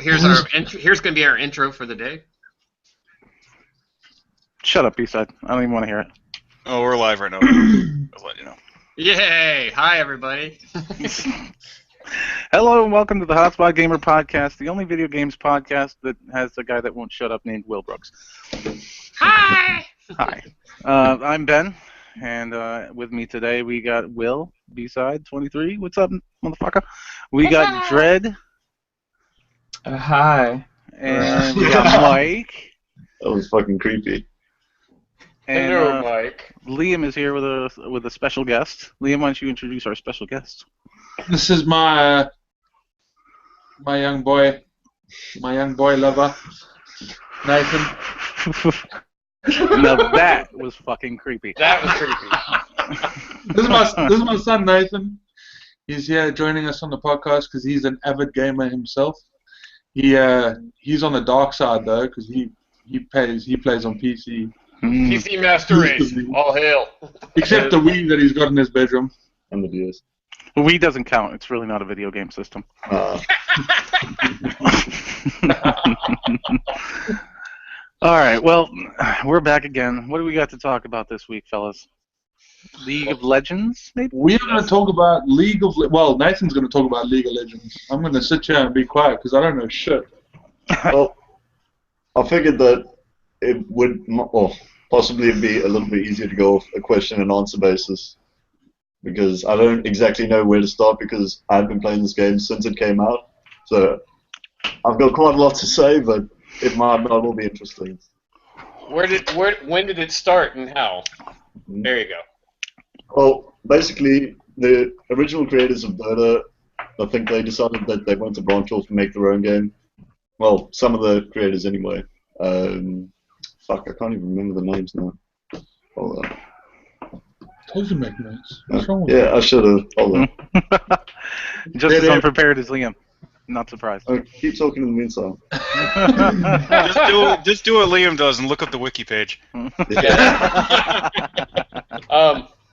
here's our here's going to be our intro for the day. Shut up, B-side. I don't even want to hear it. Oh, we're live right now. I'll let you know. Yay! Hi, everybody. Hello and welcome to the Hotspot Gamer Podcast, the only video games podcast that has a guy that won't shut up named Will Brooks. Hi! Hi. I'm Ben, and with me today we got Will, B-side 23. What's up, motherfucker? We got Dread. Hi. And we got Mike. That was fucking creepy. And Hello, Mike. Liam is here with a special guest. Liam, why don't you introduce our special guest? This is my young boy lover, Nathan. Now that was fucking creepy. That was creepy. This is my son Nathan. He's here joining us on the podcast because he's an avid gamer himself. He's on the dark side though because he plays on PC. PC Master Race. All hail. Except the Wii that he's got in his bedroom. And the DS. Wii doesn't count. It's really not a video game system. All right, well, we're back again. What do we got to talk about this week, fellas? League of Legends, maybe? We're going to talk about well, Nathan's going to talk about League of Legends. I'm going to sit here and be quiet because I don't know shit. Well, I figured that it would possibly be a little bit easier to go off a question and answer basis. Because I don't exactly know where to start because I've been playing this game since it came out. So I've got quite a lot to say, but it might not all be interesting. When did it start and how? There you go. Well, basically, the original creators of Dota, I think they decided that they wanted to branch off and make their own game. Well, some of the creators anyway. Fuck, I can't even remember the names now. Hold on. Told you to make notes. What's wrong with you? Yeah, I should have. Hold on. Just as unprepared as Liam. Not surprised. Keep talking in the meantime. Just do what Liam does and look up the wiki page.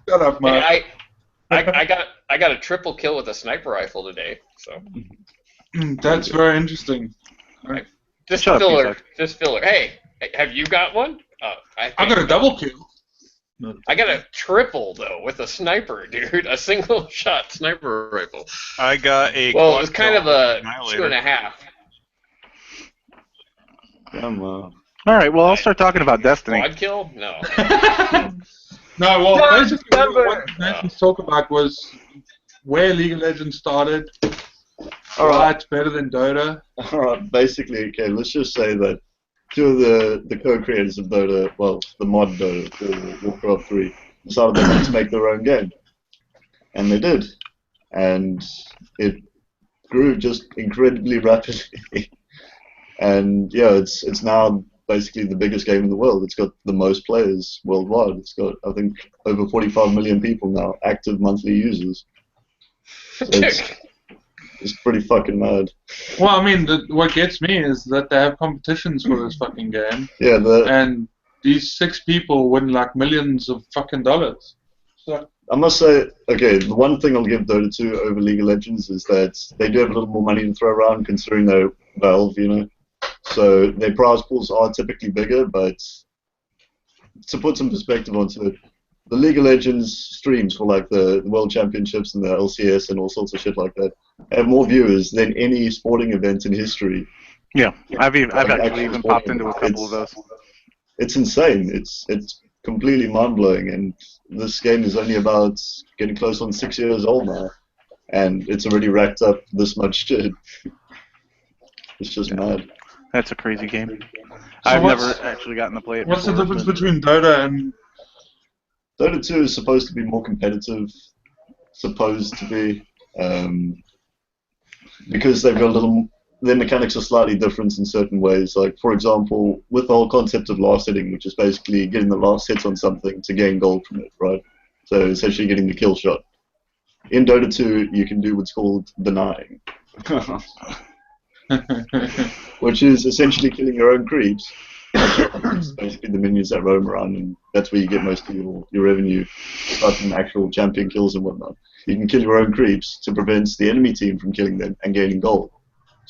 Shut up, Mike. Hey, I got a triple kill with a sniper rifle today. So That's very interesting. just Shut up, filler. Hey, have you got one? I got a double kill. I got a triple though with a sniper, dude. A single shot sniper rifle. I got a. Well, it was kind of a Annihilator. 2.5. All right, well, I'll start talking about Destiny. Quad kill? No. No, well, basically Number. what Nathan's talk about was where League of Legends started. All Why right. it's better than Dota. Alright, basically, okay, let's just say that two of the co-creators of Dota, well, the mod Dota, for Warcraft 3, decided they wanted to make their own game. And they did. And it grew just incredibly rapidly. And yeah, it's now basically the biggest game in the world. It's got the most players worldwide. It's got, I think, over 45 million people now, active monthly users. So it's pretty fucking mad. Well, I mean, what gets me is that they have competitions for this fucking game, Yeah, and these 6 people win like millions of fucking dollars. So, I must say, okay, the one thing I'll give Dota 2 over League of Legends is that they do have a little more money to throw around considering they're Valve, you know. So their prize pools are typically bigger, but to put some perspective onto it, the League of Legends streams for like the World Championships and the LCS and all sorts of shit like that have more viewers than any sporting event in history. Yeah, I've actually actual even sporting popped into a event. couple of those. It's insane. It's completely mind-blowing, and this game is only about getting close on 6 years old now, and it's already racked up this much shit. It's just mad. That's a crazy game. So I've what's- never actually gotten to play it what's the before, difference but- between Dota and Dota 2 is supposed to be more competitive, because they've got their mechanics are slightly different in certain ways. Like, for example, with the whole concept of last hitting, which is basically getting the last hit on something to gain gold from it, right? So essentially getting the kill shot. In Dota 2, you can do what's called denying, which is essentially killing your own creeps. It's basically the minions that roam around, and that's where you get most of your revenue, apart from actual champion kills and whatnot. You can kill your own creeps to prevent the enemy team from killing them and gaining gold.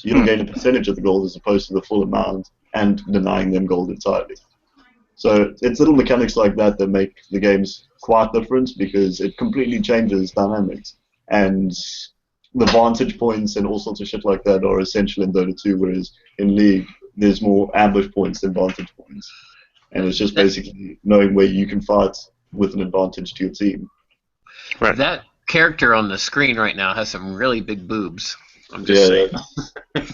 So you'll gain a percentage of the gold as opposed to the full amount, and denying them gold entirely. So it's little mechanics like that that make the games quite different, because it completely changes dynamics. And the vantage points and all sorts of shit like that are essential in Dota 2, whereas in League there's more ambush points than vantage points. And it's just basically knowing where you can fight with an advantage to your team. Right. That character on the screen right now has some really big boobs. I'm just saying.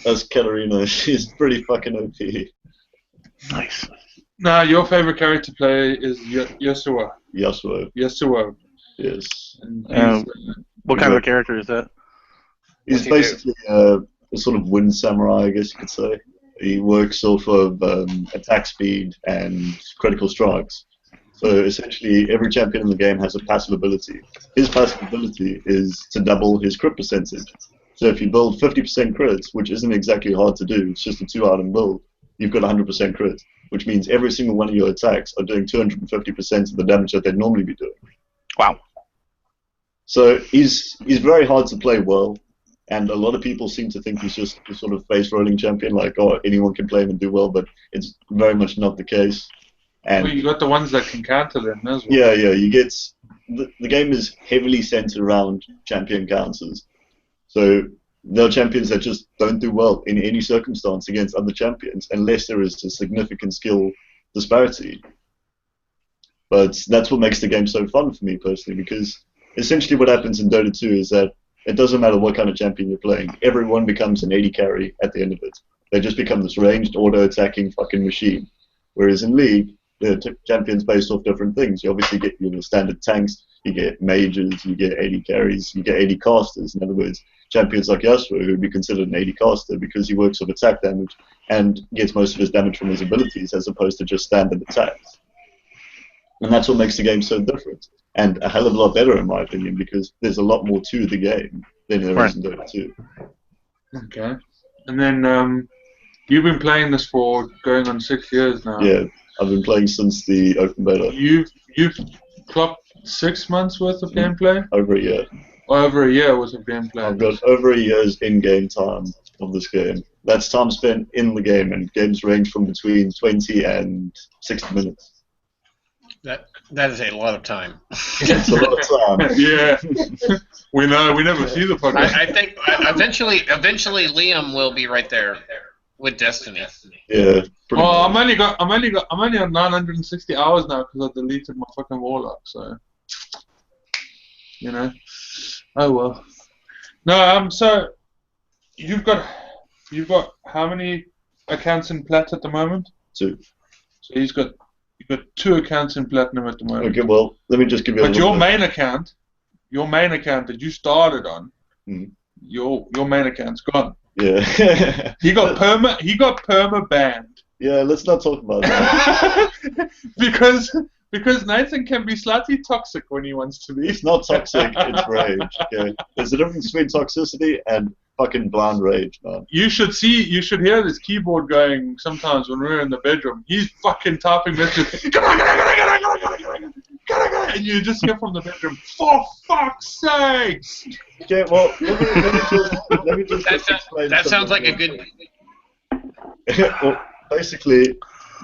That's Katarina. She's pretty fucking OP. Nice. Now, your favorite character to play is Yasuo. Yasuo, yes. And What kind of a character is that? He's basically a sort of wind samurai, I guess you could say. He works off of attack speed and critical strikes. So essentially, every champion in the game has a passive ability. His passive ability is to double his crit percentage. So if you build 50% crits, which isn't exactly hard to do, it's just a 2-item build, you've got 100% crit, which means every single one of your attacks are doing 250% of the damage that they'd normally be doing. Wow. So he's very hard to play well, and a lot of people seem to think he's just a sort of face-rolling champion, like, oh, anyone can play him and do well, but it's very much not the case. And well, you got the ones that can counter them as well. yeah, you get the game is heavily centered around champion counters. So there are champions that just don't do well in any circumstance against other champions unless there is a significant skill disparity. But that's what makes the game so fun for me personally, because essentially what happens in Dota 2 is that it doesn't matter what kind of champion you're playing, everyone becomes an AD carry at the end of it. They just become this ranged, auto-attacking fucking machine. Whereas in League, the champions based off different things. You obviously get your standard tanks, you get mages, you get AD carries, you get AD casters. In other words, champions like Yasuo, who would be considered an AD caster because he works with attack damage and gets most of his damage from his abilities as opposed to just standard attacks. And that's what makes the game so different. And a hell of a lot better, in my opinion, because there's a lot more to the game than there is in Dota 2. Okay. And then you've been playing this for going on 6 years now. Yeah, I've been playing since the open beta. You've clocked 6 months worth of gameplay? Over a year. Or over a year worth of gameplay? I've got over a year's in-game time of this game. That's time spent in the game, and games range from between 20 and 60 minutes. That is a lot of time. It's a lot of time. Yeah. We know. We never see the podcast. I think eventually Liam will be right there with Destiny. Yeah. Well, I'm only on 960 hours now because I deleted my fucking warlock. So, you know. Oh well. No. So, you've got how many accounts in plat at the moment? 2. So you've got 2 accounts in platinum at the moment. Okay. Well, let me just give you. But your main account that you started on, your main account's gone. Yeah. He got perma banned. Yeah. Let's not talk about that. because Nathan can be slightly toxic when he wants to be. It's not toxic. It's rage. Okay. There's a difference between toxicity and fucking blind rage, man. You should hear this keyboard going sometimes when we're in the bedroom. He's fucking typing messages. And you just hear from the bedroom, for fuck's sakes! Okay, well, let me just explain. That sounds like a good. Well, basically,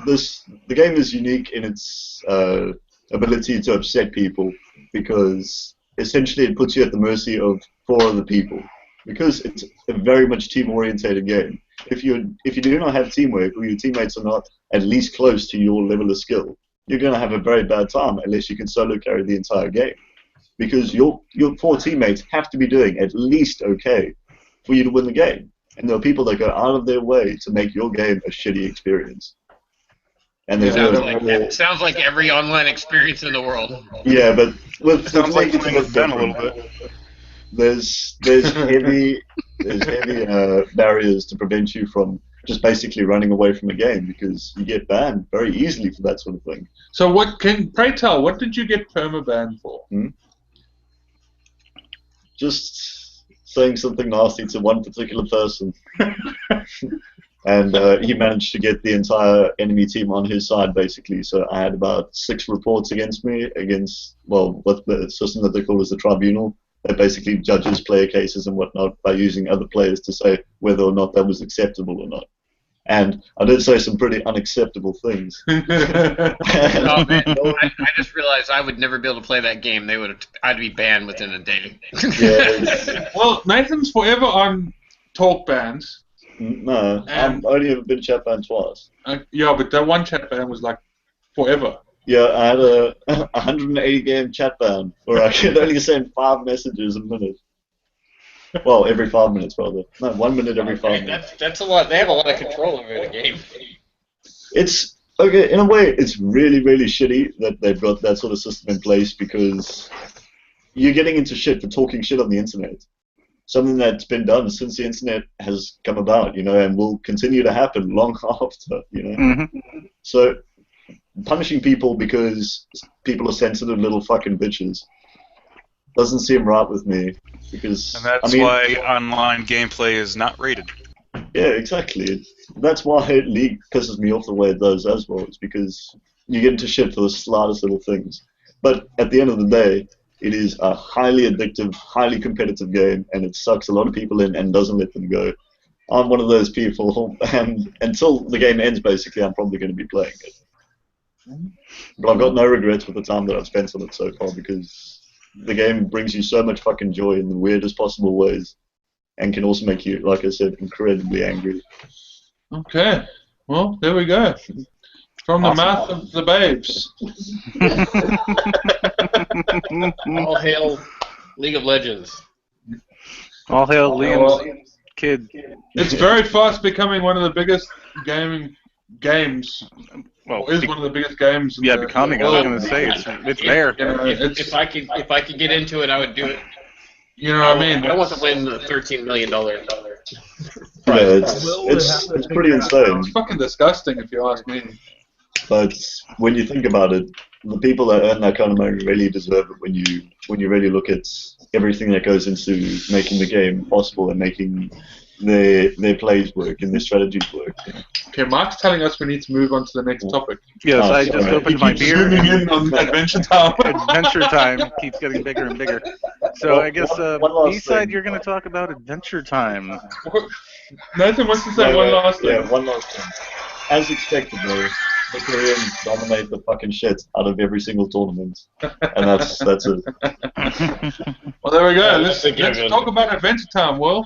the game is unique in its ability to upset people, because essentially it puts you at the mercy of 4 other people. Because it's a very much team-orientated game. If you do not have teamwork, or your teammates are not at least close to your level of skill, you're going to have a very bad time unless you can solo carry the entire game. Because your 4 teammates have to be doing at least okay for you to win the game. And there are people that go out of their way to make your game a shitty experience. And there's sounds like every online experience in the world. Yeah, but Sounds like playing with Ben a little bit. There's heavy barriers to prevent you from just basically running away from a game, because you get banned very easily for that sort of thing. So pray tell, what did you get perma banned for? Just saying something nasty to one particular person. And he managed to get the entire enemy team on his side, basically. So I had about 6 reports against me, what the system that they call as the tribunal. that basically judges player cases and whatnot by using other players to say whether or not that was acceptable or not. And I did say some pretty unacceptable things. Oh man, I just realized I would never be able to play that game. I'd be banned within a day. Yeah, Well, Nathan's forever on talk bans. no, I've only ever been chat banned twice. Yeah, but that one chat ban was like forever. Yeah, I had a 180 game chat ban where I could only send 5 messages a minute. Well, every 5 minutes, rather. No, 1 minute every 5 minutes. That's a lot. They have a lot of control over the game. It's, okay, in a way, it's really, really shitty that they've got that sort of system in place because you're getting into shit for talking shit on the internet. Something that's been done since the internet has come about, you know, and will continue to happen long after, you know. Mm-hmm. So, punishing people because people are sensitive little fucking bitches doesn't seem right with me. Because, And that's why online gameplay is not rated. Yeah, exactly. That's why League pisses me off the way it does as well. It's because you get into shit for the slightest little things. But at the end of the day, it is a highly addictive, highly competitive game, and it sucks a lot of people in and doesn't let them go. I'm one of those people, and until the game ends, basically, I'm probably going to be playing it. But I've got no regrets with the time that I've spent on it so far, because the game brings you so much fucking joy in the weirdest possible ways, and can also make you, like I said, incredibly angry. Okay, well, there we go. From the mouth of the babes. All hail League of Legends. All hail Liam's kid. It's very fast becoming one of the biggest games. Well, Is one of the biggest games. In yeah, the, becoming. I was gonna say it's there. You know, If I could get into it, I would do it. You know what I mean? I want to win the $13 million. Yeah, it's pretty insane. It's fucking disgusting if you ask me. But when you think about it, the people that earn that kind of money really deserve it when you really look at everything that goes into making the game possible and making their plays work and their strategies work. Okay, Mark's telling us we need to move on to the next topic. Yes, I sorry. just opened my beer. Zooming in on Adventure Time. Adventure Time keeps getting bigger and bigger. So I guess one last B-side, thing. you're going to talk about Adventure Time. Nathan wants to say one last thing. Yeah, one last thing. As expected, though, the Koreans dominate the fucking shit out of every single tournament, and that's it. Well, there we go. That's a Let's given. talk about Adventure Time, Will.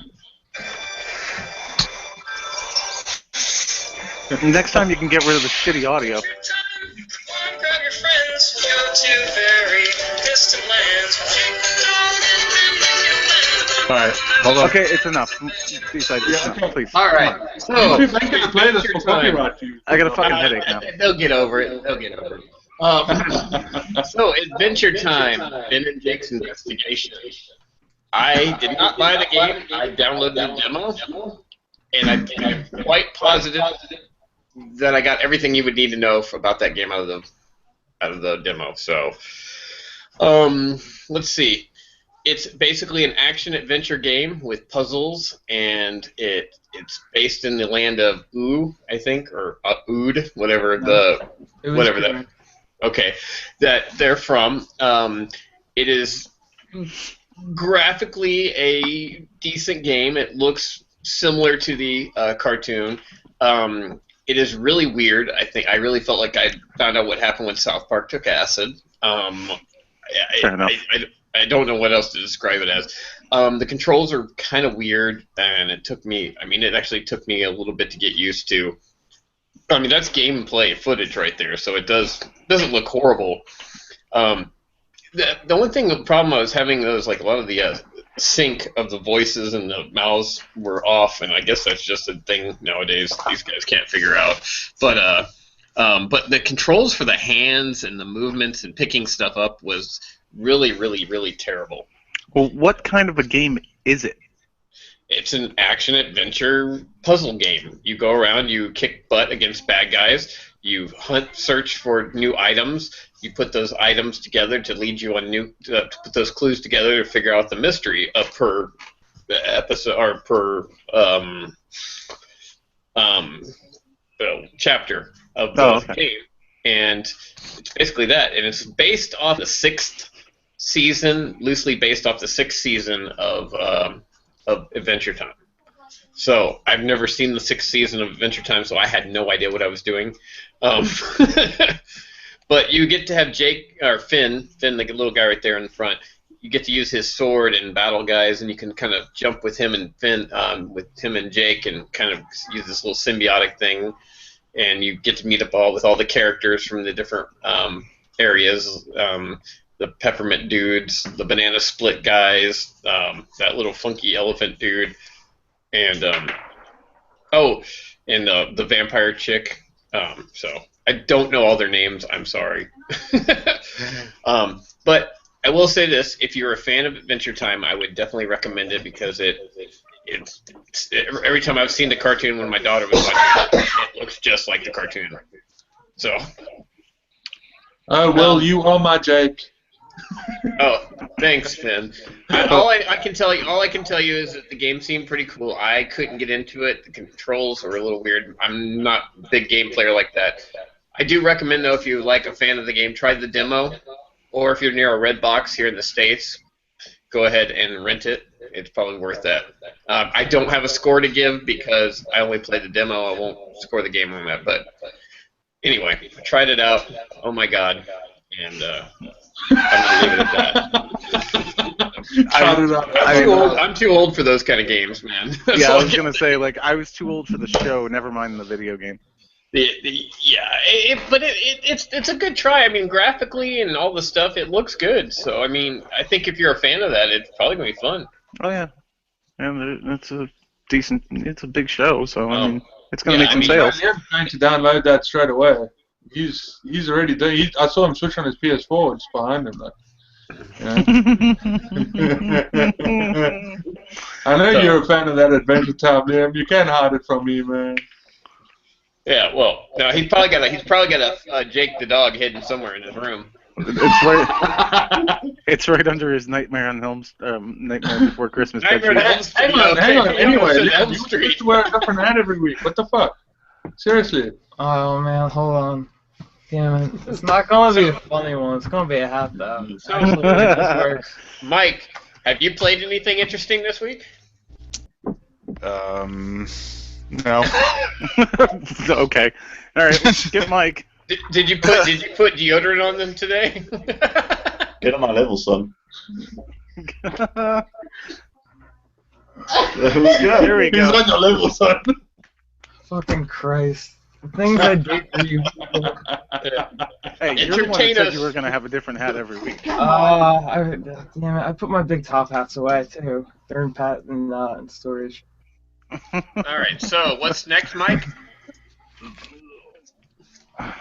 Next time you can get rid of the shitty audio. Grab your friends, go to very distant lands. All right, hold on. Okay, it's enough. B-side, it's Yeah, enough, okay. please. All right. Come on. So YouTube ain't gonna play this for copyright views. I got a fucking headache now. They'll get over it. They'll get over it. So, Adventure Time, Ben and Jake's Investigation. I did not buy the game. I downloaded the demo, and I'm quite positive that I got everything you would need to know about that game out of the demo. So, let's see. It's basically an action-adventure game with puzzles, and it's based in the land of Ood, I think, or Ood, whatever that. Okay, that they're from. It is graphically a decent game. It looks similar to the cartoon. It is really weird. I really felt like I found out what happened when South Park took acid. Fair enough. I don't know what else to describe it as. The controls are kind of weird, and it actually took me a little bit to get used to. I mean, that's gameplay footage right there, so it doesn't look horrible. The only thing, the problem I was having was like a lot of the sync of the voices and the mouths were off, and I guess that's just a thing nowadays these guys can't figure out. But the controls for the hands and the movements and picking stuff up was really, really, really terrible. Well, what kind of a game is it? It's an action-adventure puzzle game. You go around, you kick butt against bad guys, you search for new items, you put those items together to lead you on to put those clues together to figure out the mystery per episode or per chapter of the game. And it's basically that, and it's based off the 6th season loosely based off the 6th season of Adventure Time. So I've never seen the 6th season of Adventure Time, so I had no idea what I was doing. But you get to have Jake or Finn, the little guy right there in the front. You get to use his sword and battle guys, and you can kind of jump with him and Finn, with him and Jake, and kind of use this little symbiotic thing. And you get to meet up with all the characters from the different areas. The peppermint dudes, the banana split guys, that little funky elephant dude, and the vampire chick. So I don't know all their names. I'm sorry. But I will say this: if you're a fan of Adventure Time, I would definitely recommend it because every time I've seen the cartoon when my daughter was watching it looks just like the cartoon. So. Well, you are my Jake. Oh, thanks, Finn. All I can tell you is that the game seemed pretty cool. I couldn't get into it. The controls were a little weird. I'm not a big game player like that. I do recommend, though, if you're like a fan of the game, try the demo. Or if you're near a red box here in the States, go ahead and rent it. It's probably worth that. I don't have a score to give because I only played the demo. I won't score the game on that. But anyway, I tried it out. Oh, my God. And I'm going to leave it at that. I'm too old for those kind of games, man. Yeah, I was going to say, like, I was too old for the show, never mind the video game. But it's a good try. I mean, graphically and all the stuff, it looks good. So, I mean, I think if you're a fan of that, it's probably going to be fun. Oh, yeah. And it's a big show, so, I mean, it's going to make some sales. I'm trying to download that straight away. He's already done. I saw him switch on his PS4. It's behind him. Like, I know you're a fan of that Adventure Time, Liam. You can't hide it from me, man. Yeah, well, no, he's probably got a Jake the dog hidden somewhere in his room. It's right under his Nightmare on Nightmare Before Christmas. Hang on. Anyway, you used to wear a different hat every week. What the fuck? Seriously. Oh man, hold on. Damn it. It's not gonna be a funny one. It's gonna be a hat though. Actually, this works. Mike, have you played anything interesting this week? No. Okay. All right. Let's get Mike. Did you put deodorant on them today? Get on my level, son. Here we go. He's on your level, son. Fucking Christ. The things I do for you people. Hey, you're the one that said you were gonna have a different hat every week. Damn it, I put my big top hats away too. They're in storage. Alright, so what's next, Mike? I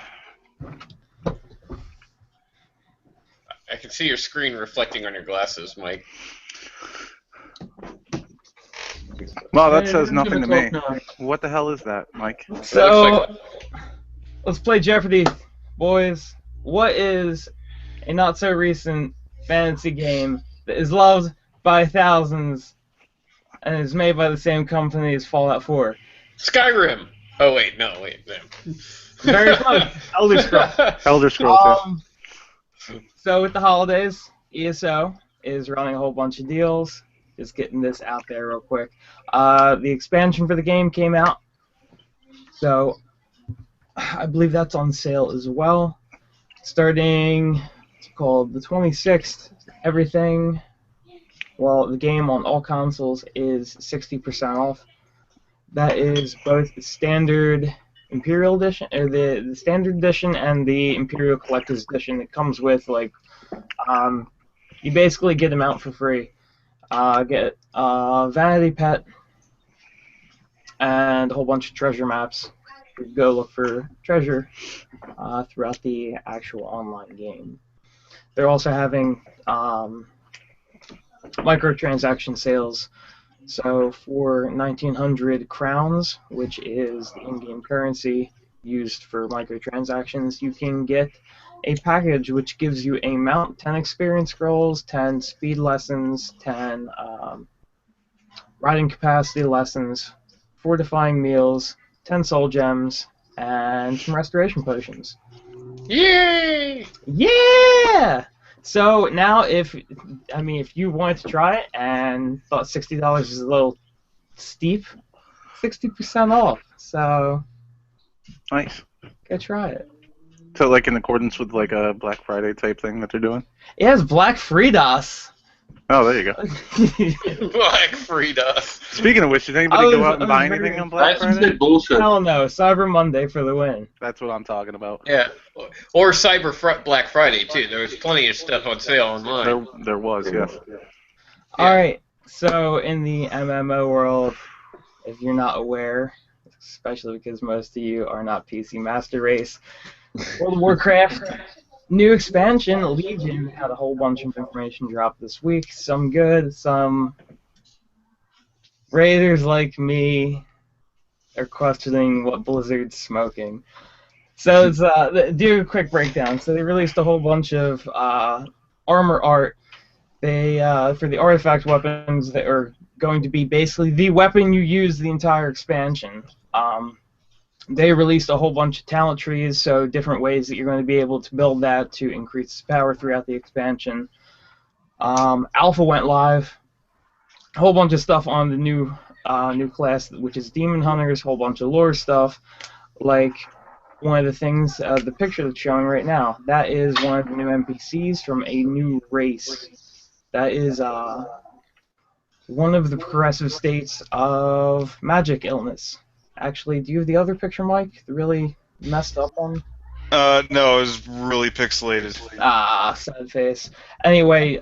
can see your screen reflecting on your glasses, Mike. Well, that says nothing to me. What the hell is that, Mike? So, let's play Jeopardy, boys. What is a not-so-recent fantasy game that is loved by thousands and is made by the same company as Fallout 4? Skyrim! Oh, wait. Very close. Elder Scrolls. Elder Scrolls, So, with the holidays, ESO is running a whole bunch of deals. Just getting this out there real quick. The expansion for the game came out, so I believe that's on sale as well. Starting, it's called the 26th. Everything, well, the game on all consoles is 60% off. That is both the standard Imperial Edition, or the standard edition, and the Imperial Collector's Edition. It comes with you basically get them out for free. Get Vanity Pet and a whole bunch of treasure maps. Go look for treasure throughout the actual online game. They're also having microtransaction sales. So for 1,900 crowns, which is the in-game currency used for microtransactions, you can get a package which gives you a mount, 10 experience scrolls, 10 speed lessons, 10 riding capacity lessons, fortifying meals, 10 soul gems, and some restoration potions. Yay! Yeah! So now, if you wanted to try it and thought $60 is a little steep, 60% off. So Nice. go try it. So, like, in accordance with, like, a Black Friday type thing that they're doing? It has Black Fridas. Oh, there you go. Black Frida. Speaking of which, did anybody I was- go out I and was buy very anything on I Black actually Friday? said bullshit. Hell no, Cyber Monday for the win. That's what I'm talking about. Yeah, or Black Friday too. There was plenty of stuff on sale online. There was, yes. Alright, so in the MMO world, if you're not aware, especially because most of you are not PC Master Race, World of Warcraft new expansion, Legion, had a whole bunch of information drop this week. Some good, some raiders like me are questioning what Blizzard's smoking. So let's do a quick breakdown. So they released a whole bunch of armor art. They for the artifact weapons that are going to be basically the weapon you use the entire expansion. They released a whole bunch of talent trees, so different ways that you're going to be able to build that to increase its power throughout the expansion. Alpha went live. A whole bunch of stuff on the new class, which is Demon Hunters. Whole bunch of lore stuff, like one of the things, the picture that's showing right now. That is one of the new NPCs from a new race. That is one of the progressive states of magic illness. Actually, do you have the other picture, Mike? The really messed up one? No, it was really pixelated. Ah, sad face. Anyway,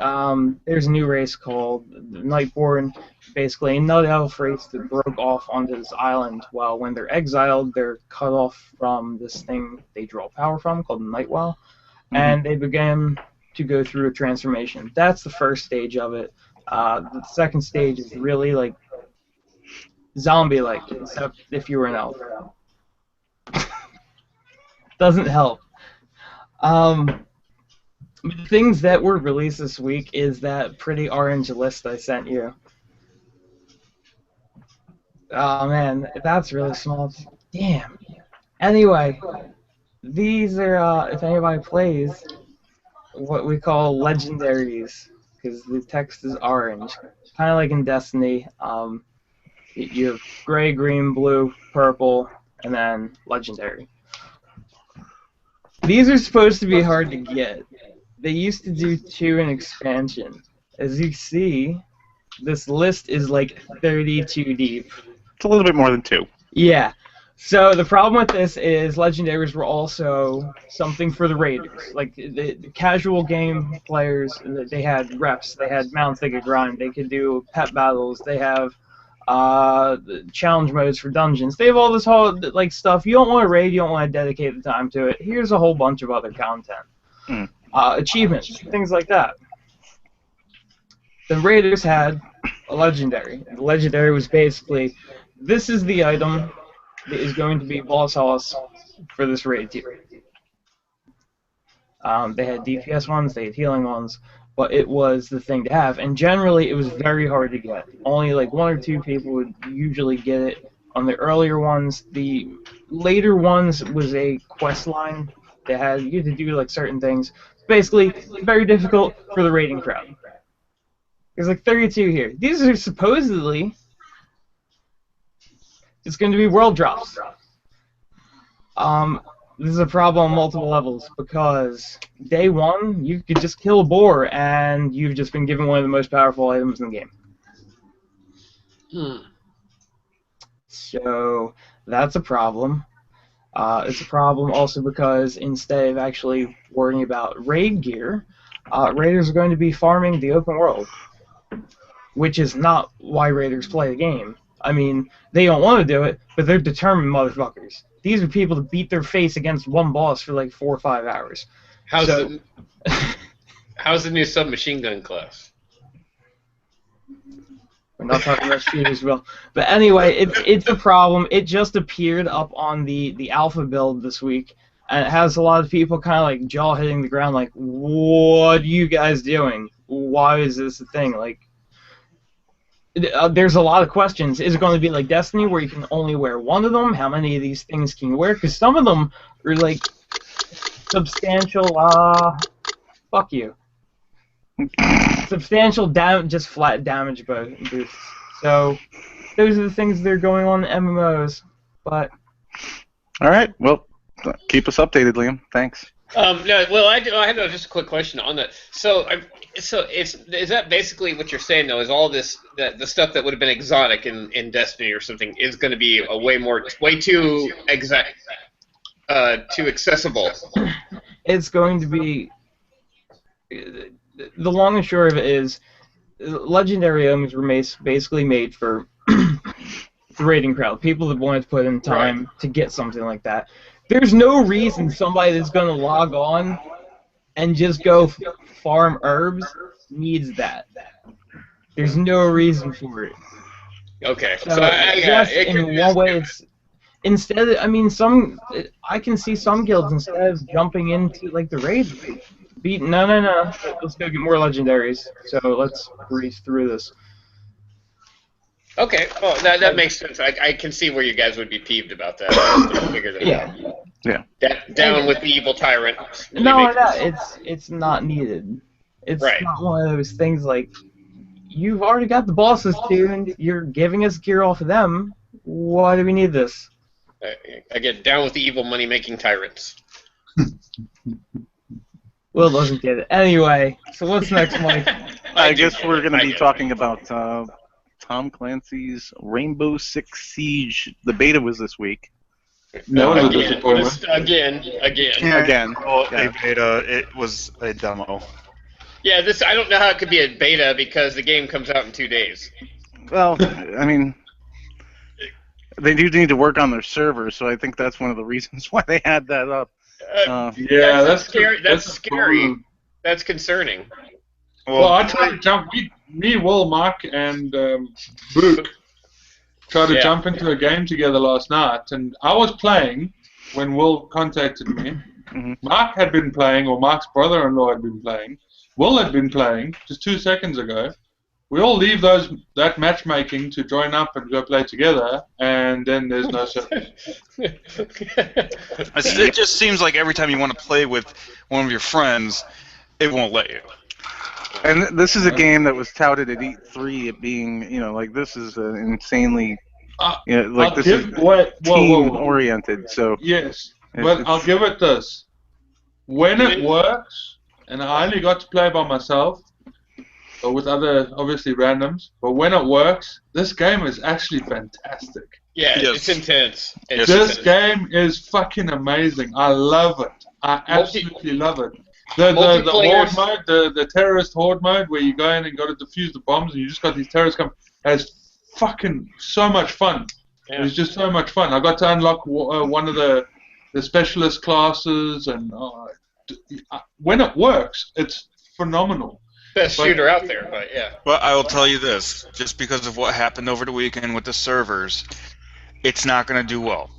there's a new race called the Nightborn. Basically, a Night Elf race that broke off onto this island. Well, when they're exiled, they're cut off from this thing they draw power from called the Nightwell, and they begin to go through a transformation. That's the first stage of it. The second stage is really like zombie-like, except if you were an elf. Doesn't help. The things that were released this week is that pretty orange list I sent you. Oh man, that's really small. Damn. Anyway, these are, if anybody plays, what we call legendaries, because the text is orange. Kind of like in Destiny. You have gray, green, blue, purple, and then legendary. These are supposed to be hard to get. They used to do 2 in expansion. As you see, this list is like 32 deep. It's a little bit more than 2. Yeah. So the problem with this is legendaries were also something for the raiders. Like the casual game players, they had reps, they had mounts they could grind, they could do pet battles, they have challenge modes for dungeons. They have all this whole like stuff. You don't want to raid, you don't want to dedicate the time to it. Here's a whole bunch of other content. Achievements, things like that. The raiders had a legendary. The legendary was basically, this is the item that is going to be boss hoss for this raid tier. They had DPS ones, they had healing ones, but it was the thing to have. And generally, it was very hard to get. Only like 1 or 2 people would usually get it on the earlier ones. The later ones was a quest line that had, you had to do like certain things. Basically, very difficult for the raiding crowd. There's like 32 here. These are supposedly, it's going to be world drops. This is a problem on multiple levels because day 1 you could just kill a boar and you've just been given one of the most powerful items in the game. So that's a problem. It's a problem also because instead of actually worrying about raid gear, raiders are going to be farming the open world, which is not why raiders play the game. I mean, they don't want to do it, but they're determined motherfuckers. These are people that beat their face against one boss for like 4 or 5 hours. How's the new submachine gun class? We're not talking about shooters, Will. But anyway, it's a problem. It just appeared up on the alpha build this week, and it has a lot of people kind of like jaw hitting the ground, like, what are you guys doing? Why is this a thing? Like, there's a lot of questions. Is it going to be like Destiny, where you can only wear one of them? How many of these things can you wear? Because some of them are like substantial. Fuck you. substantial just flat damage boosts. So those are the things that are going on in MMOs. But All right. Well, keep us updated, Liam. Thanks. No, well, I have just a quick question on that. So is that basically what you're saying though? Is all this the stuff that would have been exotic in Destiny or something is going to be a way too too accessible? it's going to be the long and short of it is legendary items were basically made for the raiding crowd, people that wanted to put in time to get something like that. There's no reason somebody that's going to log on and just go farm herbs needs that. There's no reason for it. Okay. So in one way, it's instead of, I can see some guilds instead of jumping into like the raid, no, let's go get more legendaries. So let's breeze through this. Okay, well, that makes sense. I can see where you guys would be peeved about that. I just figured that out. Yeah. Down with the evil tyrant. Really No, it's not needed. It's not one of those things like, you've already got the bosses tuned, you're giving us gear off of them, why do we need this? Again, down with the evil money-making tyrants. Will doesn't get it. Anyway, so what's next, Mike? I guess we're going to be talking about Tom Clancy's Rainbow Six Siege. The beta was this week. No, Again. Again. Well, Yeah. a beta. It was a demo. Yeah, I don't know how it could be a beta because the game comes out in 2 days. Well, I mean, they do need to work on their servers, so I think that's one of the reasons why they had that up. Yeah, that's scary. That's scary. problem. That's concerning. Well, I tried to jump. Me, Will, Mark, and Book tried to jump into a game together last night, and I was playing when Will contacted me. Mhm. Mark had been playing, or Mark's brother-in-law had been playing. Will had been playing just 2 seconds ago. We all leave that matchmaking to join up and go play together, and then there's no service. It just seems like every time you want to play with one of your friends, it won't let you. And this is a game that was touted at E3 at being, like this is an insanely, like this is team-oriented. So Yes, but I'll give it this. When it works, and I only got to play by myself, or with other, obviously, randoms, but when it works, this game is actually fantastic. Yeah, Yes. it's intense. Yes. This game is fucking amazing. I love it. I absolutely love it. The horde mode, the terrorist horde mode, where you go in and got to defuse the bombs, and you just got these terrorists come, has fucking so much fun. Yeah. It was just so much fun. I got to unlock one of the specialist classes, and when it works, it's phenomenal. Best shooter out there, but yeah. But I will tell you this, just because of what happened over the weekend with the servers, it's not going to do well.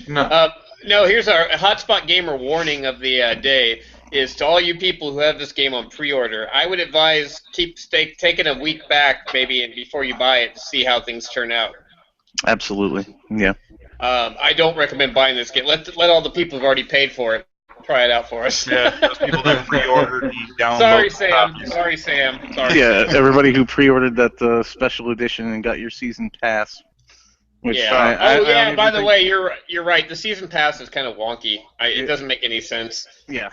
No. No, here's our Hotspot Gamer warning of the day, is to all you people who have this game on pre-order, I would advise taking a week back maybe and before you buy it to see how things turn out. absolutely, yeah. I don't recommend buying this game. Let all the people who've already paid for it try it out for us. Yeah, those people that pre-ordered the download. Sorry, Sam. Sorry. Yeah, everybody who pre-ordered that special edition and got your season pass. Which Yeah. I don't even By the think- way, you're right. The season pass is kind of wonky. It doesn't make any sense. Yeah,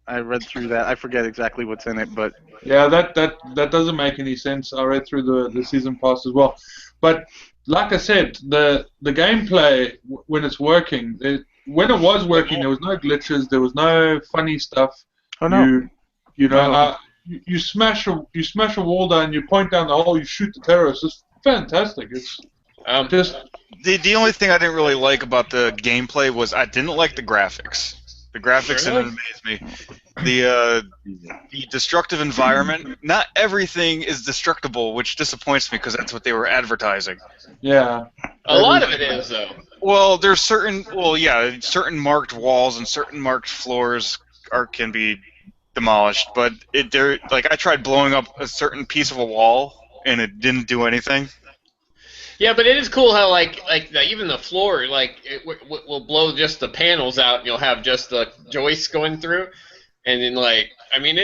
I read through that. I forget exactly what's in it, but Yeah, that doesn't make any sense. I read through the season pass as well. But like I said, the gameplay, when it's working, when it was working, there was no glitches, there was no funny stuff. oh no, You smash a wall down, you point down the hole, you shoot the terrorists. It's fantastic. It's just The only thing I didn't really like about the gameplay was I didn't like the graphics. The graphics Really? didn't amaze me. The destructive environment. Not everything is destructible, which disappoints me because that's what they were advertising. yeah. A lot of it is though. Well, there's certain marked walls and certain marked floors can be demolished, but I tried blowing up a certain piece of a wall and it didn't do anything. Yeah, but it is cool how even the floor will blow just the panels out and you'll have just the joists going through. And then, like, I mean,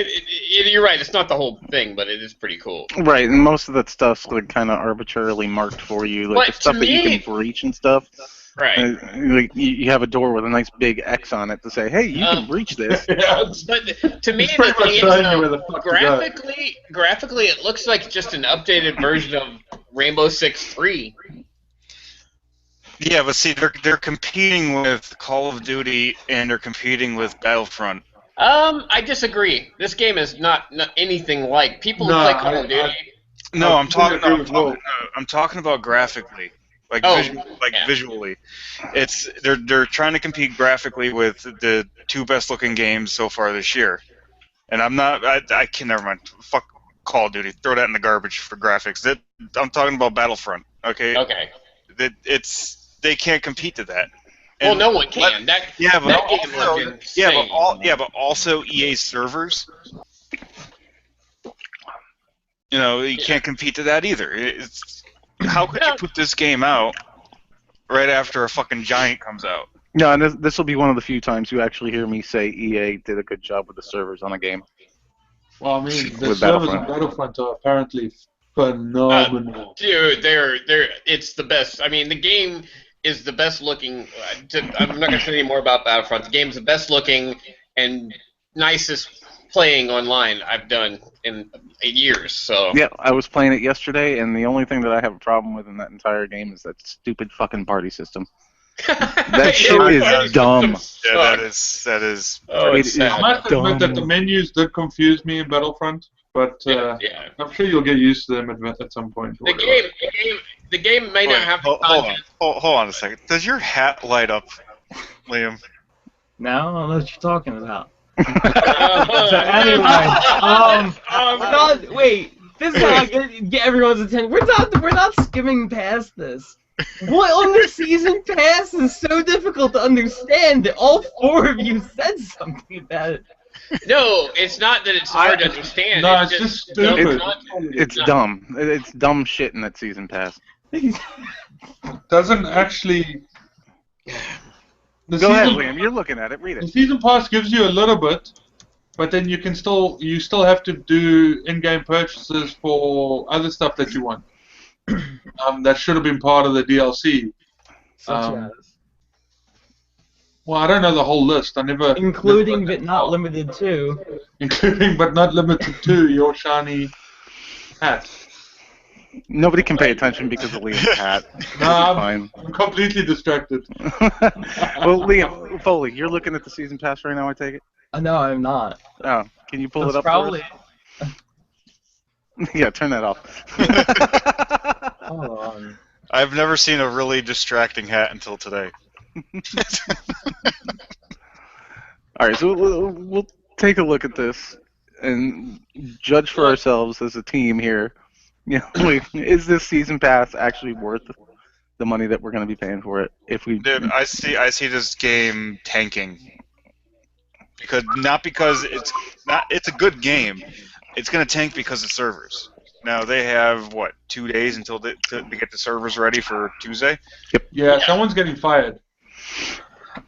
you're right. It's not the whole thing, but it is pretty cool. Right, and most of that stuff's like kind of arbitrarily marked for you, like But the stuff to that you me- can breach and stuff. Right. Like you have a door with a nice big X on it to say, "Hey, you can breach this." Yeah, it's, But to me, it's pretty the much thing showing is, you where the fuck to go. graphically, it looks like just an updated version of Rainbow Six 3. Yeah, but see, they're competing with Call of Duty and they're competing with Battlefront. I disagree. This game is not anything like people who No, play Call of Duty. No, I'm talking. agree with Will. I'm talking about graphically, like Oh, yeah. visually. It's they're trying to compete graphically with the two best looking games so far this year, and I'm not. I can never mind. Fuck Call of Duty. Throw that in the garbage for graphics. I'm talking about Battlefront. Okay. Okay. They can't compete to that. Well, And no one can. That game looked insane. but also EA's servers. You know, you can't compete to that either. How could you put this game out right after a fucking Giant comes out? No, and this will be one of the few times you actually hear me say EA did a good job with the servers on a game. Well, I mean, the With servers in Battlefront. Battlefront are apparently phenomenal. Dude, it's the best. I mean, the game is the best looking. I'm not going to say any more about Battlefront. The game's the best looking and nicest playing online I've done in years. So Yeah, I was playing it yesterday, and the only thing that I have a problem with in that entire game is that stupid fucking party system. That shit is dumb. Yeah, that is. Oh, It it's is sad. I must admit that the dumb. menus did confuse me in Battlefront, but Yeah. I'm sure you'll get used to them at some point. or whatever. The game may not have the Hold content. hold on a second. Does your hat light up, Liam? Now I don't know what you're talking about. So Uh, anyway, we're not, wait, this is how I get everyone's attention. We're not skimming past this. What on the season pass is so difficult to understand that all four of you said something about it. No, it's not that it's hard to understand. No, it's it's just just stupid. It's dumb. It's dumb shit in that season pass. Doesn't actually. Go ahead, Liam. You're looking at it. Read The it. season pass gives you a little bit, but then you still have to do in-game purchases for other stuff that you want. That should have been part of the DLC. Such as. Well, I don't know the whole list. I never. Including never but not limited to. Including but not limited to your shiny hat. Nobody can pay attention because of Liam's hat. No, Fine. I'm completely distracted. Well, Liam Foley, you're looking at the season pass right now. I take it. No, I'm not. Oh, can you pull That's it up? probably. For us? Yeah, turn that off. Hold on. I've never seen a really distracting hat until today. All right, so we'll take a look at this and judge for ourselves as a team here. You know, like, is this season pass actually worth the money that we're going to be paying for it? If we, Dude, I see this game tanking because it's a good game. It's gonna tank because of servers. Now they have what 2 days until to get the servers ready for Tuesday. Yeah, someone's getting fired.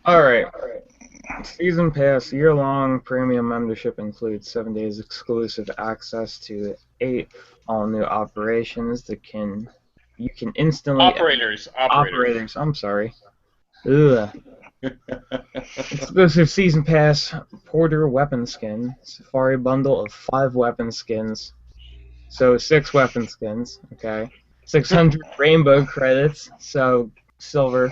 Alright. Season Pass year-long premium membership includes 7 days exclusive access to 8 all-new operations that you can instantly... Operators. I'm sorry. Ugh. Exclusive Season Pass Porter weapon skin. Safari bundle of 5 weapon skins. So 6 weapon skins, okay. 600 rainbow credits, so silver.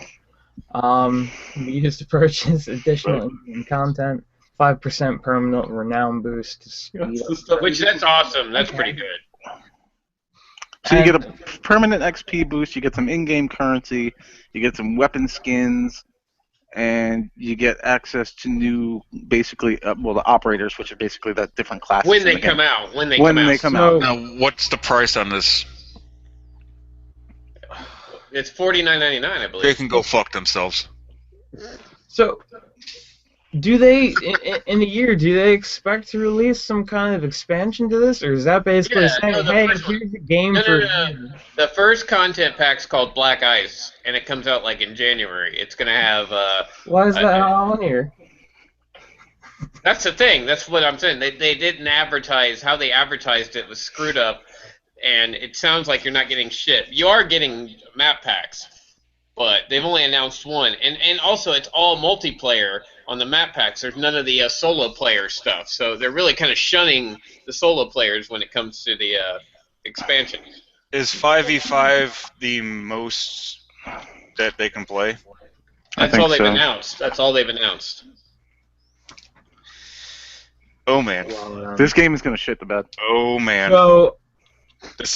Can be used to purchase additional in-game content. 5% permanent renown boost to speed up. Which that's awesome. That's pretty good. so you get a permanent XP boost, you get some in-game currency, you get some weapon skins, and you get access to new, basically, the operators, which are basically the different classes. When in they the game. come out. When they come So- out. Now, what's the price on this? It's $49.99, I They believe. can go fuck themselves. So, do they, in a year, do they expect to release some kind of expansion to this? Or is that basically Yeah, saying, no, the hey, first one- here's a game No, for... The first content pack's called Black Ice, and it comes out like in January. It's gonna have Why is that not on here? That's the thing. That's what I'm saying. They didn't advertise. How they advertised it was screwed up, and it sounds like you're not getting shit. You are getting map packs, but they've only announced one. And also, it's all multiplayer on the map packs. There's none of the solo player stuff. So they're really kind of shunning the solo players when it comes to the expansion. Is 5v5 the most that they can play? That's think all they've so. announced. That's all they've announced. Oh man. This game is gonna shit the bed. Oh man. So This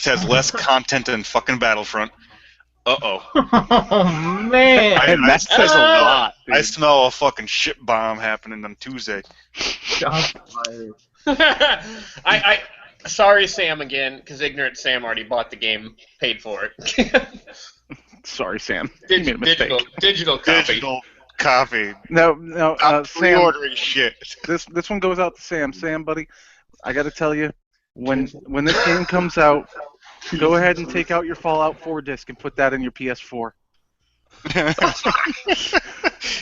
has less content than fucking Battlefront. Uh-oh. oh man, And that says a lot. I smell a fucking shit bomb happening on Tuesday. shots fired. I sorry, Sam, again, because ignorant Sam already bought the game, paid for it. Sorry, Sam. You made a mistake. Digital copy. Digital copy. No, I'm Sam. pre-ordering shit. This one goes out to Sam. Sam, buddy, I got to tell you, when this game comes out, go ahead and take out your Fallout 4 disc and put that in your PS4.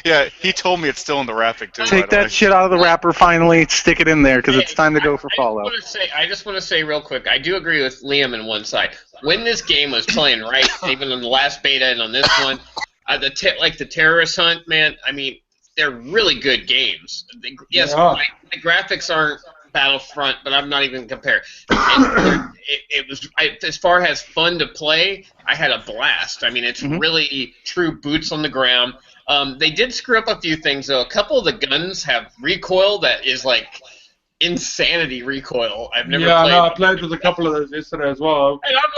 Yeah, he told me it's still in the wrapping too. Take that shit out of the wrapper finally, stick it in there because it's time to go for Fallout. I just want to say real quick, I do agree with Liam on one side. When this game was playing right, even on the last beta and on this one, the Terrorist Hunt, man, I mean, they're really good games. Yes, Yeah. the graphics aren't Battlefront, but I'm not even comparing. It was as far as fun to play. I had a blast. I mean, it's really true boots on the ground. They did screw up a few things though. A couple of the guns have recoil that is like insanity recoil. I've never Yeah, played. no, I played with a couple of those yesterday as well. And I'm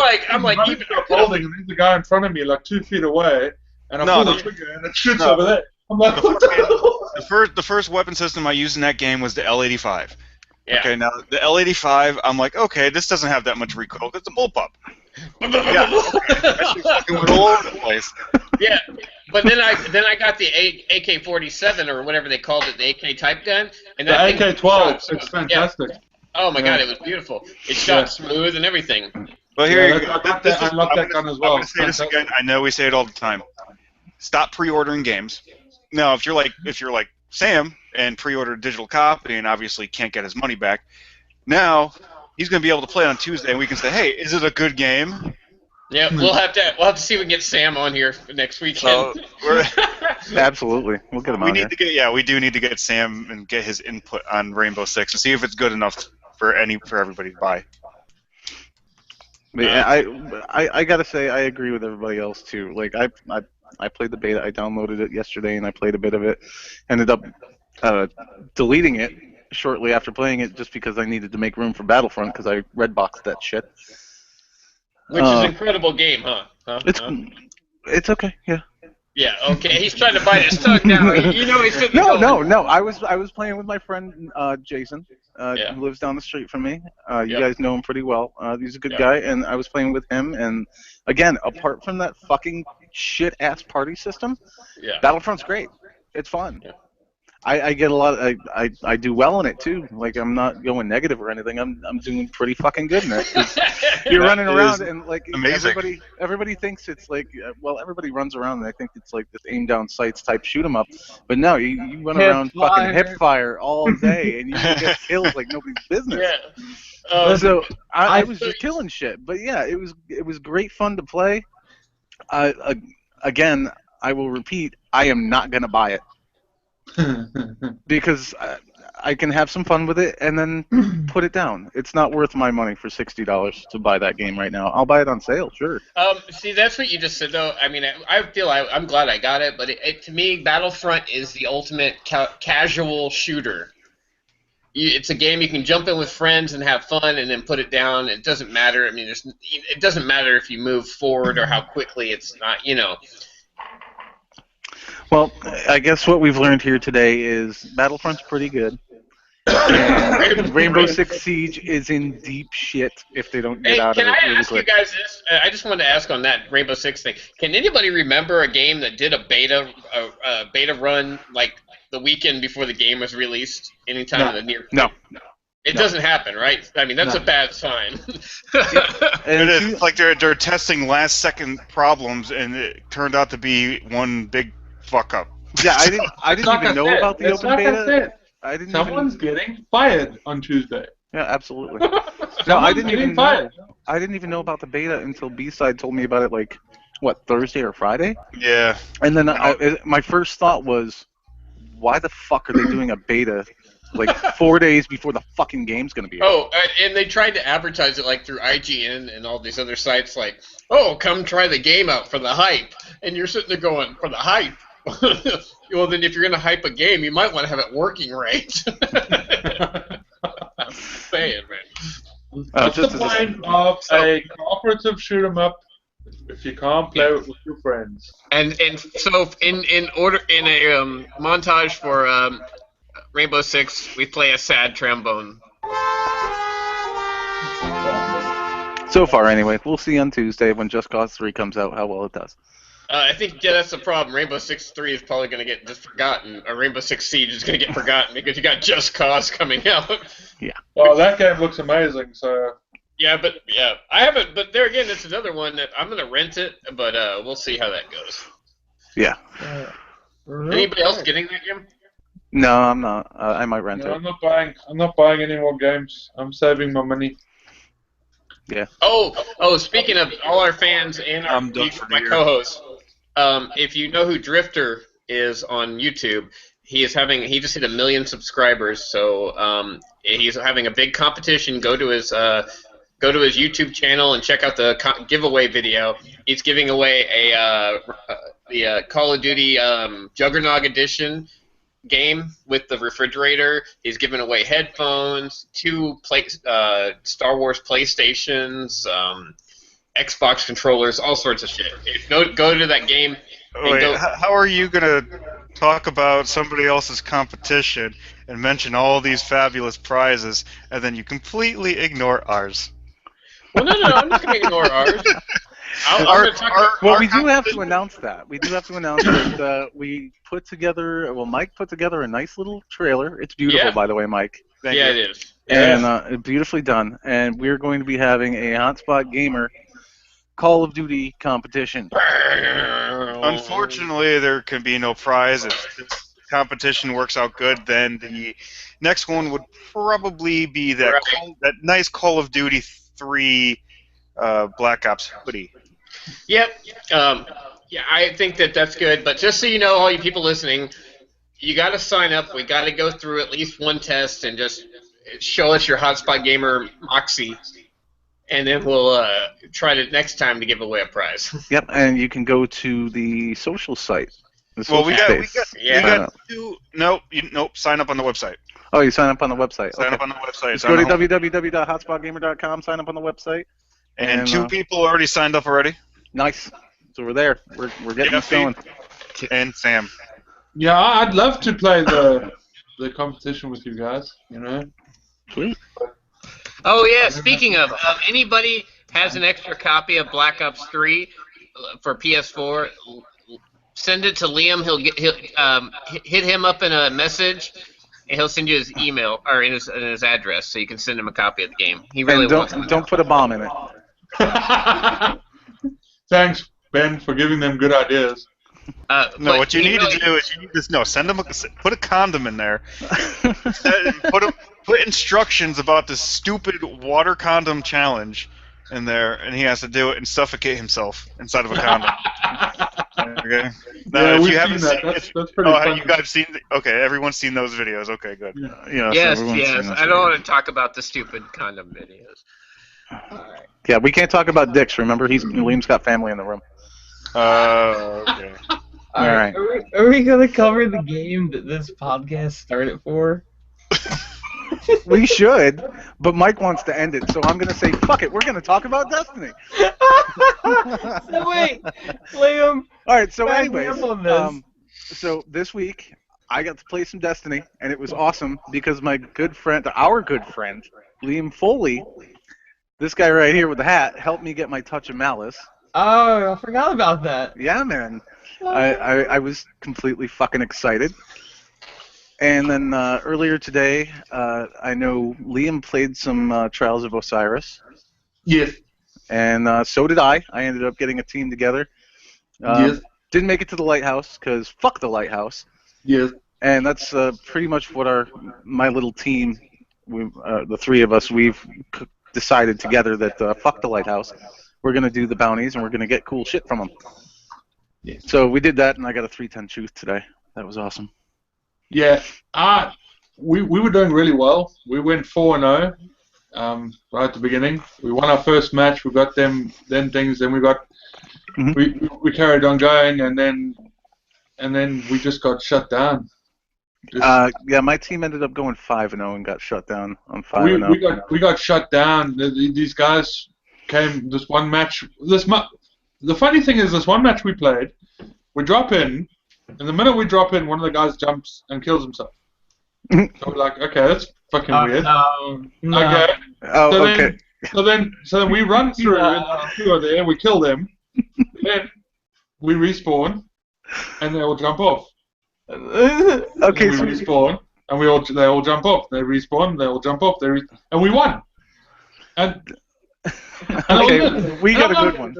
like, I'm even holding, and there's a guy in front of me like 2 feet away, and I No, pull the trigger, and it shoots over there. I'm like, what the hell? The first weapon system I used in that game was the L85. yeah. Okay, now the L85, I'm like, okay, this doesn't have that much recoil. It's a bullpup. Yeah, actually fucking went all over the place. Yeah, but then I got the AK-47 or whatever they called it, the AK type gun, and The that thing AK-12, shot- it's fantastic. Yeah. Oh my god, it was beautiful. It shot Yeah. smooth and everything. Well, here Yeah, you go. I like that- I like that gun as well. I'm gonna say this again. I know we say it all the time. Stop pre-ordering games. Now, if you're like Sam and pre-order a digital copy and obviously can't get his money back, now he's gonna be able to play on Tuesday, and we can say, hey, is it a good game? Yeah, we'll have to see if we can get Sam on here for next So weekend. Absolutely, we'll get him we out here. need to get we do need to get Sam and get his input on Rainbow Six and see if it's good enough for everybody to buy. But yeah, I gotta say I agree with everybody else too. Like I played the beta. I downloaded it yesterday and I played a bit of it. Ended up deleting it shortly after playing it just because I needed to make room for Battlefront because I redboxed that shit. Which is an incredible game, huh? It's okay. Yeah. Yeah, okay. He's trying to bite his tongue now. You know he shouldn't. No. I was playing with my friend Jason. Yeah. Who lives down the street from me. You Yep. guys know him pretty well. He's a good Yeah. guy, and I was playing with him. And again, apart from that fucking shit ass party system, Yeah. Battlefront's great. It's fun. Yeah. I get a lot. I do well in it too. Like I'm not going negative or anything. I'm doing pretty fucking good in it. 'Cause You're running around and like amazing. everybody thinks it's like everybody runs around and they think it's like this aim down sights type shoot 'em up, but no, you run Hip around fucking fire. hip fire all day and you get kills like nobody's business. Yeah. So I I was just killing shit, but yeah, it was great fun to play. Again, I will repeat, I am not gonna buy it because I can have some fun with it and then put it down. It's not worth my money for $60 to buy that game right now. I'll buy it on sale, sure. See, that's what you just said, though. I mean, I feel I'm glad I got it, but to me, Battlefront is the ultimate casual shooter. It's a game you can jump in with friends and have fun, and then put it down. It doesn't matter. I mean, it doesn't matter if you move forward or how quickly. It's not, Well, I guess what we've learned here today is Battlefront's pretty good. And Rainbow Six Siege is in deep shit if they don't get Hey, out of can it I really ask you quick. guys this? I just wanted to ask on that Rainbow Six thing. Can anybody remember a game that did a beta run like the weekend before the game was released? Anytime in the near No. It doesn't happen, right? I mean, that's a bad sign. And It is. It's like they're testing last second problems, and it turned out to be one big fuck up. yeah, I didn't Like even I know said, about the it's open like I beta. said. I didn't Someone's even. getting fired on Tuesday. Yeah, absolutely. Someone's No, I didn't getting even know. fired. I didn't even know about the beta until B-Side told me about it, like, what, Thursday or Friday? Yeah. And then No. my first thought was, why the fuck are they doing a beta like 4 days before the fucking game's gonna be out? Oh, and they tried to advertise it like through IGN and all these other sites, like, "Oh, come try the game out for the hype," and you're sitting there going, "For the hype." Well, then if you're gonna hype a game, you might want to have it working right. I'm just saying, man. What's just the as a- point of a cooperative shoot 'em up if you can't play it with your friends? And so in a montage for Rainbow Six, we play a sad trombone. So far, anyway. We'll see on Tuesday when Just Cause 3 comes out how well it does. I think that's the problem. Rainbow Six 3 is probably going to get just forgotten, or Rainbow Six Siege is going to get forgotten because you got Just Cause coming out. Well, that game looks amazing, so... Yeah, I haven't. But there again, it's another one that I'm going to rent it, but we'll see how that goes. Yeah. Anybody else getting that game? No, I'm not. I might rent No, it. I'm not buying any more games. I'm saving my money. Oh! Speaking of all our fans and I'm done for the my year. co-hosts, if you know who Drifter is on YouTube, he just hit 1 million subscribers. So he's having a big competition. Go to his YouTube channel and check out the giveaway video. He's giving away the Call of Duty Juggernaut Edition game with the refrigerator. He's giving away headphones, 2 Star Wars PlayStations, Xbox controllers, all sorts of shit. Go to that game. Wait, how are you gonna talk about somebody else's competition and mention all these fabulous prizes, and then you completely ignore ours? Well, no, I'm not going to ignore ours. I'm gonna talk Well, we do have to announce that. We do have to announce that we put together. Well, Mike put together a nice little trailer. It's beautiful, Yeah. by the way, Mike. Thank yeah, you. it is. And beautifully done. And we're going to be having a Hotspot Gamer Call of Duty competition. Unfortunately, there can be no prize. If this competition works out good, then the next one would probably be that Right. that nice Call of Duty 3 Black Ops hoodie. Yep. Yeah, I think that's good. But just so you know, all you people listening, you got to sign up. We got to go through at least one test and just show us your Hotspot Gamer Moxie, and then we'll try to next time to give away a prize. Yep, and you can go to the social site. The Well, we social got space. Yeah. we got two. Nope. Sign up on the website. Oh, you sign up on the website. Sign Okay. up on the website. Just It's on go the to home- www.hotspotgamer.com, sign up on the website. and and, 2 people already signed up already. Nice. So we're there. We're getting Yeah, this going. And Sam. Yeah, I'd love to play the competition with you guys, you know? Sweet. Oh yeah. Speaking of, anybody has an extra copy of Black Ops 3 for PS4? Send it to Liam. He'll hit him up in a message, and he'll send you his email or in his address, so you can send him a copy of the game. He really And wants it. don't put a bomb in it. Thanks, Ben, for giving them good ideas. No, but what you he need really- to do is send them put a condom in there. Put instructions about this stupid water condom challenge in there, and he has to do it and suffocate himself inside of a condom. Okay. Now, Yeah, if we've you haven't seen that. seen, That's pretty fun. you guys seen? Okay, everyone's seen those videos. Okay, good. Yes. I don't want to talk about the stupid condom videos. Yeah, we can't talk about dicks. Remember, Liam's got family in the room. Okay. All right. Are we gonna cover the game that this podcast started for? We should, but Mike wants to end it, so I'm gonna say, fuck it. We're gonna talk about Destiny. So wait, Liam. All right. So, Back me anyways, up on this. so this week I got to play some Destiny, and it was awesome because our good friend, Liam Foley, this guy right here with the hat, helped me get my Touch of Malice. Oh, I forgot about that. Yeah, man. I was completely fucking excited. And then earlier today, I know Liam played some Trials of Osiris, Yes. and so did I. I ended up getting a team together. Yes. Didn't make it to the Lighthouse, because fuck the Lighthouse. Yes. And that's pretty much what my little team, the three of us, we've decided together that fuck the lighthouse. We're gonna do the bounties and we're gonna get cool shit from them. Yes. So we did that, and I got a 310 truth today. That was awesome. Yeah. We were doing really well. We went 4-0 right at the beginning. We won our first match. We got them things. Then we got we carried on going, and then we just got shut down. Yeah, my team ended up going 5-0 and got shut down on 5-0. We got shut down. These guys came this one match. The funny thing is, this one match we played, we drop in, and the minute we drop in, one of the guys jumps and kills himself. So we're like, okay, that's fucking weird. No. Okay. Oh, okay. So then we run through, and the two are there. We kill them. Then we respawn, and they all jump off. Okay, We so respawn, and they all jump off. They respawn, they all jump off. And we won. And okay, we got a good one.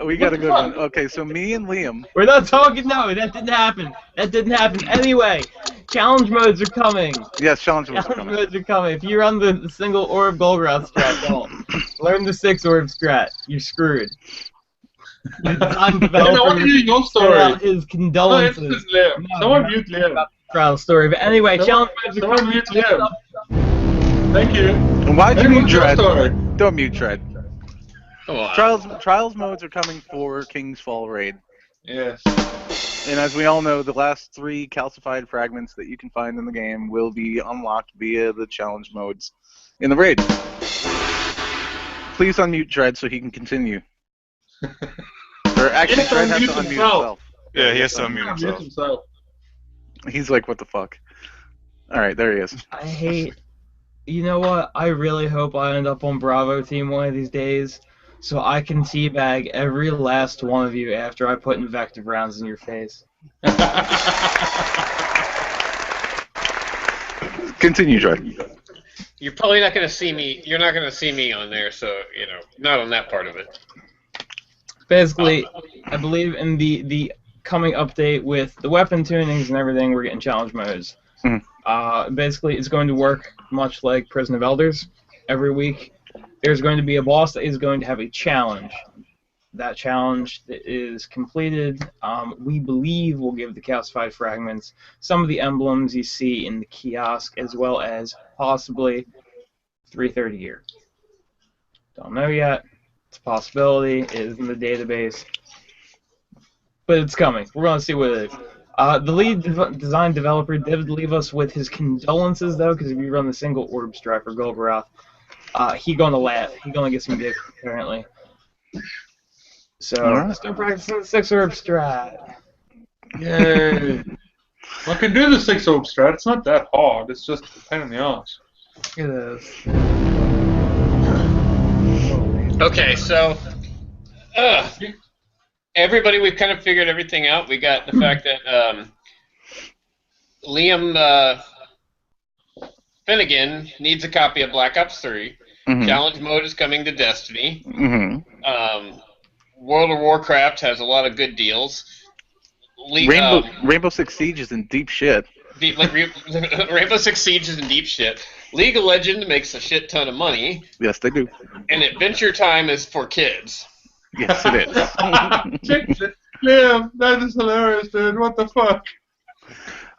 We got a good What the one. Okay, so me and Liam. We're not talking. No, that didn't happen. That didn't happen. Anyway, challenge modes are coming. Yes, challenge was Challenge coming. modes are coming. If you run the single orb Golgoth strat, don't. Learn the 6 orb strat. You're screwed. The design developer I want to hear your sent story. out his condolences. No, it's Liam. No, Someone no. mute Liam. About the trial story. But anyway, challenge modes are Someone coming. mute Liam. Thank you. Why'd you Hey, mute what's your Dread? story? Don't mute Dread. Come on. Trials modes are coming for King's Fall Raid. Yes. And as we all know, the last 3 calcified fragments that you can find in the game will be unlocked via the challenge modes in the raid. Please unmute Dread so he can continue. Or actually, He has to Dread has to unmute unmute himself. himself. Yeah, he has to unmute Mute himself. himself. He's like, what the fuck? Alright, there he is. I hate. You know what? I really hope I end up on Bravo Team one of these days, so I can teabag every last one of you after I put invective rounds in your face. Continue, Dread. You're probably not going to see me. You're not going to see me on there, so not on that part of it. Basically, I believe in the coming update with the weapon tunings and everything, we're getting challenge modes. Basically, it's going to work much like Prison of Elders. Every week, there's going to be a boss that is going to have a challenge. That challenge that is completed, we believe, will give the calcified fragments some of the emblems you see in the kiosk, as well as possibly 330 gear. Don't know yet. It's a possibility. It is in the database. But it's coming. We're going to see what it is. The lead design developer did leave us with his condolences, though, because if you run the single orb strat for Golgoroth, he gonna laugh. He gonna get some dick, apparently. So, Alright. start practicing the 6 orb strat. Yay. I can do the 6 orb strat. It's not that hard. It's just a pain in the ass. It is. Okay, so everybody, we've kind of figured everything out. We got the fact that Liam Finnegan needs a copy of Black Ops 3. Mhm. Challenge mode is coming to Destiny. Mhm. World of Warcraft has a lot of good deals. Rainbow Six Siege is in deep shit. Rainbow Six Siege is in deep shit. League of Legends makes a shit ton of money, Yes, they do. and Adventure Time is for kids. Yes, it is. Liam, that is hilarious, dude. What the fuck?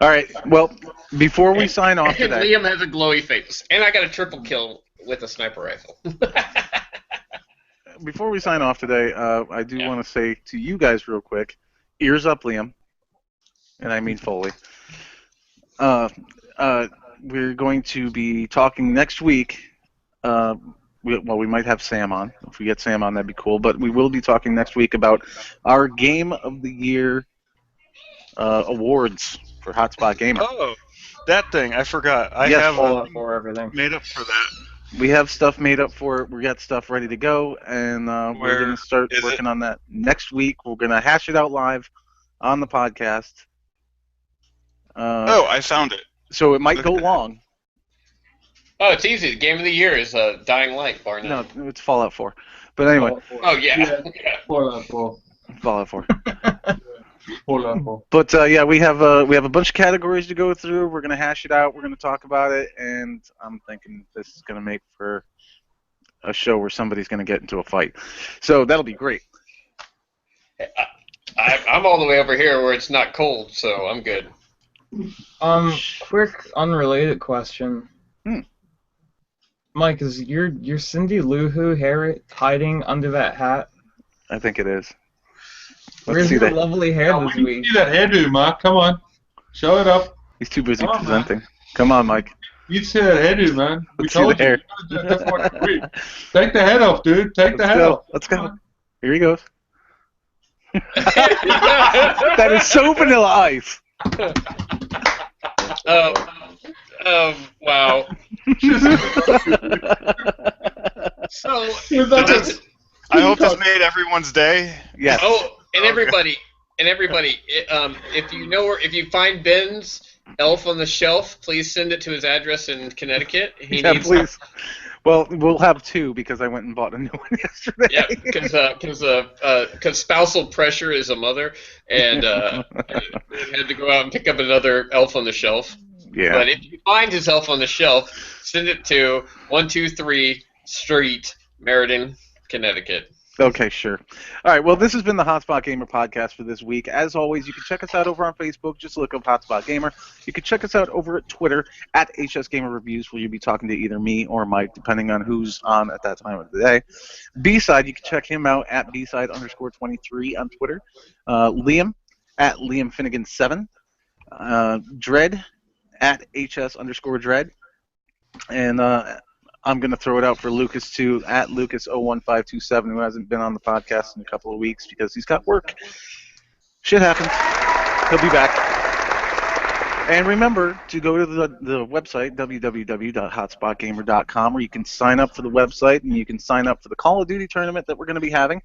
All right. Well, before we sign off And today, Liam has a glowy face, and I got a triple kill with a sniper rifle. before we sign off today, I do want to say to you guys real quick, ears up, Liam, and I mean Foley. We're going to be talking next week. We might have Sam on. If we get Sam on, that'd be cool. But we will be talking next week about our Game of the Year awards for Hotspot Gamer. Oh, that thing. I forgot. I Yes, have All for everything. made up for that. We have stuff made up for it. We got stuff ready to go, and we're Where going to start is working on that next week. We're going to hash it out live on the podcast. Oh, I found it. So it might go long. Oh, it's easy. The game of the year is Dying Light, bar none. No, it's Fallout 4. But anyway, Oh, yeah. Fallout 4. Fallout 4. Hola. But yeah, we have a bunch of categories to go through. We're gonna hash it out. We're gonna talk about it, and I'm thinking this is gonna make for a show where somebody's gonna get into a fight. So that'll be great. I'm all the way over here where it's not cold, so I'm good. Quick unrelated question. Mike, is your Cindy Lou Who hair hiding under that hat? I think it is. Where's your lovely hair this We week? see that hairdo, Mark. Come on. Show it up. He's too busy Come on, man. presenting. Come on, Mike. You see that hairdo, man. We Let's see told the hair. you. That's what we- Take the head off, dude. Take the Let's head go. off. Let's go. Here he goes. That is so Vanilla Ice. Wow. So I hope this made everyone's day. Yes. Oh, and Okay. everybody, if you find Ben's Elf on the Shelf, please send it to his address in Connecticut. He Yeah, needs, please. Well, we'll have two because I went and bought a new one yesterday. Yeah, because spousal pressure is a mother, and we had to go out and pick up another Elf on the Shelf. Yeah. But if you find his Elf on the Shelf, send it to 123 Street, Meriden, Connecticut. Okay, sure. All right, well, this has been the Hotspot Gamer podcast for this week. As always, you can check us out over on Facebook. Just look up Hotspot Gamer. You can check us out over at Twitter at HS Gamer Reviews, where you'll be talking to either me or Mike, depending on who's on at that time of the day. B-Side, you can check him out at B-Side_23 on Twitter. Liam at Liam Finnegan 7. Dread at HS_Dread. And I'm going to throw it out for Lucas, too, at Lucas01527, who hasn't been on the podcast in a couple of weeks because he's got work. Shit happens. He'll be back. And remember to go to the website, www.hotspotgamer.com, where you can sign up for the website and you can sign up for the Call of Duty tournament that we're going to be having.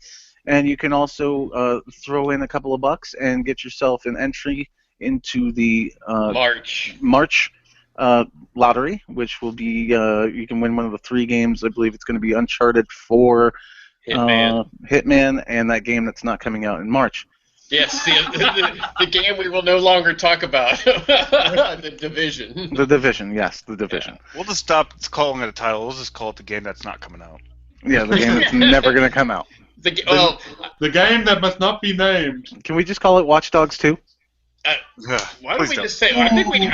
And you can also throw in a couple of bucks and get yourself an entry into the March lottery, which will be you can win one of the 3 games. I believe it's going to be Uncharted 4, Hitman, and that game that's not coming out in March. Yes, the game we will no longer talk about, The Division. The Division, yes, The Division. Yeah. We'll just stop calling it a title. We'll just call it the game that's not coming out. Yeah, the game that's never going to come out. The game that must not be named. Can we just call it Watch Dogs 2? Why don't we just say? I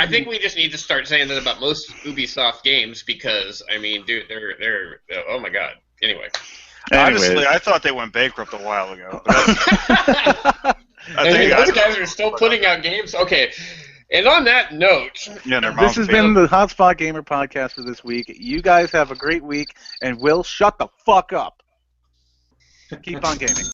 think we just need to start saying that about most Ubisoft games because I mean, dude, they're oh my god. Anyway. Honestly, I thought they went bankrupt a while ago. Those guys are still putting out games. Okay. And on that note, this has been the Hotspot Gamer podcast for this week. You guys have a great week, and Will, shut the fuck up. Keep on gaming.